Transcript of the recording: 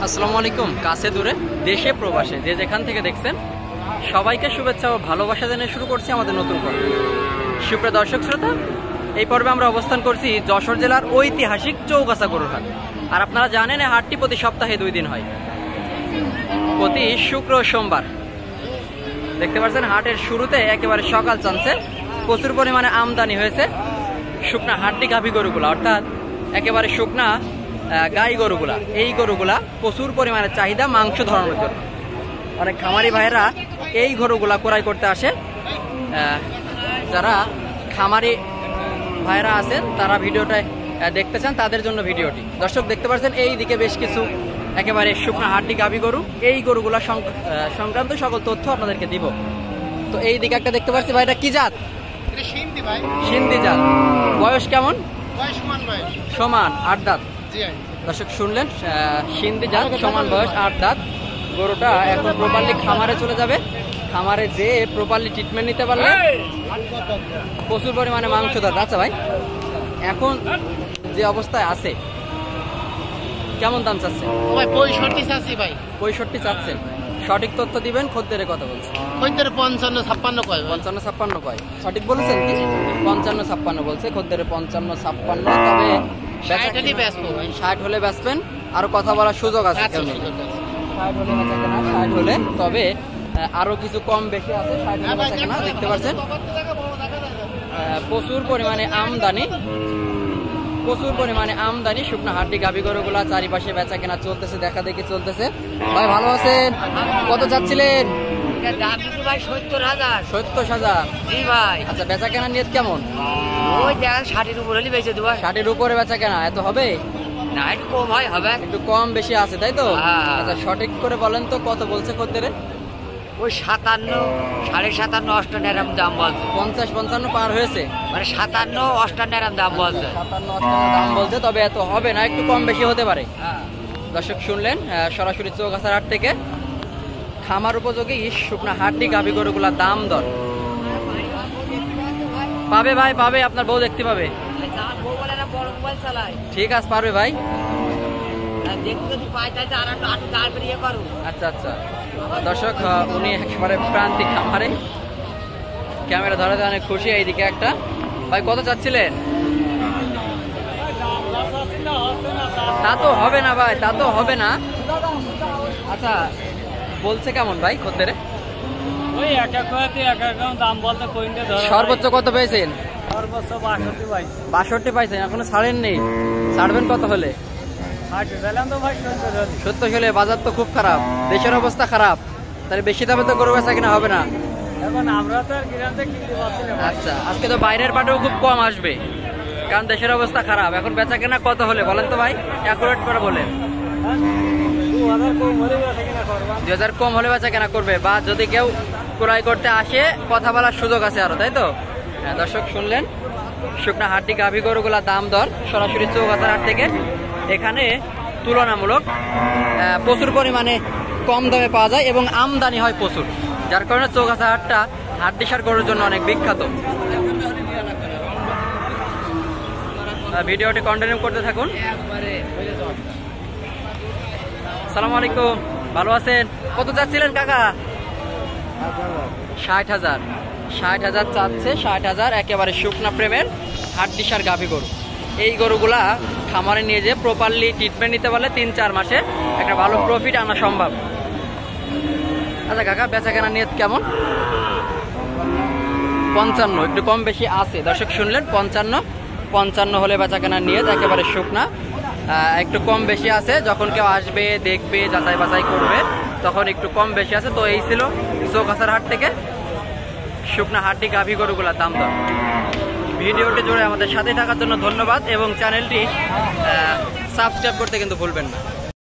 আসসালামু আলাইকুম। কাছে দূরে দেশে প্রবাসে যে যেখান থেকে দেখছেন সবাইকে শুভেচ্ছা ও ভালোবাসা জানিয়ে শুরু করছি আমাদের নতুন পর্ব। সুপ্রিয় দর্শক শ্রোতা, এই পর্বে আমরা অবস্থান করছি যশোর জেলার ঐতিহাসিক চৌগাছা গরুর হাট। আর আপনারা জানেন এই হাটটি প্রতি সপ্তাহে 2 দিন হয়, প্রতি শুক্র ও সোমবার। দেখতে পাচ্ছেন হাটের শুরুতে একেবারে সকাল চান্সে প্রচুর পরিমাণে আমদানি হয়েছে শুকনা হাড্ডি গাভী গরুগুলা, অর্থাৎ একেবারে শুকনা গাই গরুগুলা। এই গরুগুলা প্রচুর পরিমাণে চাহিদা মাংস ধরানোর জন্য। অনেক খামারি ভাইয়েরা এই গরুগুলা ক্রয় করতে আসে। যারা খামারি ভাইয়েরা আছেন তারা ভিডিওটা দেখতে চান, তাদের জন্য ভিডিওটি। দর্শক দেখতে পাচ্ছেন এই দিকে বেশ কিছু একেবারে শুকনা হাড্ডি গাভী গরু। এই গরুগুলা সংক্রান্ত সকল তথ্য আপনাদেরকে দিব। তো এই দিকে একটা দেখতে পাচ্ছি ভাই, এটা কি জাত? সিন্ধি জাত। বয়স কেমন? সমান 8 দাঁত। দর্শক শুনলেন, সিন্ধি জাত, সমান বয়স, 8 দাঁত। গরুটা এখন প্রপারলি খামারে চলে যাবে। খামারে যে প্রপারলি ট্রিটমেন্ট নিতে পারলে প্রচুর পরিমাণে মাংস ধরে। আচ্ছা ভাই, এখন যে অবস্থায় আছে কেমন দাম চাচ্ছেন? 65 চাচ্ছি ভাই। 65 চাচ্ছেন। সঠিক তথ্য দিবেন। খদ্দেরের কথা বলছে, খদ্দের 55-56 কয়। 55-56 কয়। সঠিক বলেছেন কি? 55-56 বলছে খদ্দের। 55-56। তবে 60 হলে বেচবেন। আরো কথা বলার সুযোগ আছে। 60 হলে বেচা কেনা, 60 হলে। তবে আরো কিছু কম বেশি আছে। 60 হলে বেচা কেনা। দেখতে পাচ্ছেন প্রচুর পরিমাণে আমদানি শুকনা হাড্ডি গাভী গরুগুলা। চারিপাশে বেচা কেনা চলতেছে, দেখা দেখি চলতেছে। ভাই ভালো আছেন? কত চাচ্ছিলেন? 70,000। জি ভাই। আচ্ছা, বেচা কেনা নিয়ত কেমন? ওই দেখেন 60-এর উপরে হলে বেচে দেবো। 60-এর উপরে বেচা কেনা এত হবে না, একটু কম হয়, হবে একটু কম বেশি আছে, তাই তো? হ্যাঁ। আচ্ছা, সঠিক করে বলেন তো কত বলছে খদ্দের? ওই 57, 57.5, 58 এরম দাম বলছে। 50-55 পার হয়েছে, মানে 57, 58 এরম দাম বলছে। 57-58 দাম বলছে। তবে এত হবে না, একটু কম বেশি হতে পারে। দর্শক শুনলেন, সরাসরি চৌগাছার হাট থেকে খামার উপযোগী শুকনা হাড্ডি গাভী গরুগুলা দাম দর পাবে ভাই, পাবে। আপনার বউ দেখতে পাবে। ঠিক আছে, পারবে ভাই। আচ্ছা আচ্ছা। দর্শক, উনি একেবারে প্রান্তিক খামারে, ক্যামেরা ধরে অনেক খুশি। এইদিকে একটা ভাই, কত চাচ্ছিলেন? তা তো হবে না ভাই, তা তো হবে না। আচ্ছা, বলছে কেমন ভাই খদ্দের? ওই এক দাম বলতে কইন্ডে ধরো। সর্বোচ্চ কত পেয়েছেন? সর্বোচ্চ 62 ভাই। 62 পাইছেন? এখনো ছাড়েন নেই? ছাড়বেন কত হলে? 60 দিলাম তো ভাই। 70 হলে? বাজার তো খুব খারাপ, দেশের অবস্থা খারাপ, তাহলে বেশি দামে তো গরু বেচা কিনা হবে না। এখন আমরা তো আর কিনতে কিনতে পারছি না। আচ্ছা, আজকে তো বাইরের পাটেও খুব কম আসবে, কারণ দেশের অবস্থা খারাপ। এখন বেচা কেনা কত হলে বলেন তো ভাই, অ্যাকুরেট করে বলেন। 2000 কম হলে বেচা কিনা করবা। 2000 কম হলে বেচা কেনা করবে, বা যদি কেউ ক্রয় করতে আসে কথা বলার সুযোগ আছে আরো, তাই তো? হ্যাঁ, দর্শক শুনলেন, শুকনা হাড্ডি গাভী গরুগুলা দাম দর সরাসরি চৌগাছার হাট থেকে। এখানে তুলনামূলক প্রচুর পরিমাণে কম দামে পাওয়া যায় এবং আমদানি হয় প্রচুর, যার কারণে চৌগাছা হাটটা হাড্ডিসার গরুর জন্য অনেক বিখ্যাত। ভিডিওটি কন্টিনিউ করতে থাকুন। আসসালামু আলাইকুম, ভালো আছেন? কত চাচ্ছিলেন কাকা? 60,000। 60,000 চাচ্ছে। 60,000 একেবারে শুকনা প্রেমের হাড্ডিসার গাভী গরু। এই গরুগুলা খামারে নিয়ে যেয়ে প্রপারলি ট্রিটমেন্ট নিতে পারলে 3-4 মাসে একটা ভালো প্রফিট আনা সম্ভব। আচ্ছা কাকা, বেচা কেনা নিয়ত কেমন? 55, একটু কম বেশি আছে। দর্শক শুনলেন, 55 হলে বেচা কেনার নিয়ত। একেবারে শুকনা, একটু কম বেশি আছে। যখন কেউ আসবে, দেখবে, যাচাই বাছাই করবে, তখন একটু কম বেশি আছে। তো এই ছিল চৌগাছার হাট থেকে শুকনা হাড্ডি গাভী গরুগুলার দাম দর। ভিডিওটি জুড়ে আমাদের সাথে থাকার জন্য ধন্যবাদ এবং চ্যানেলটি সাবস্ক্রাইব করতে কিন্তু ভুলবেন না।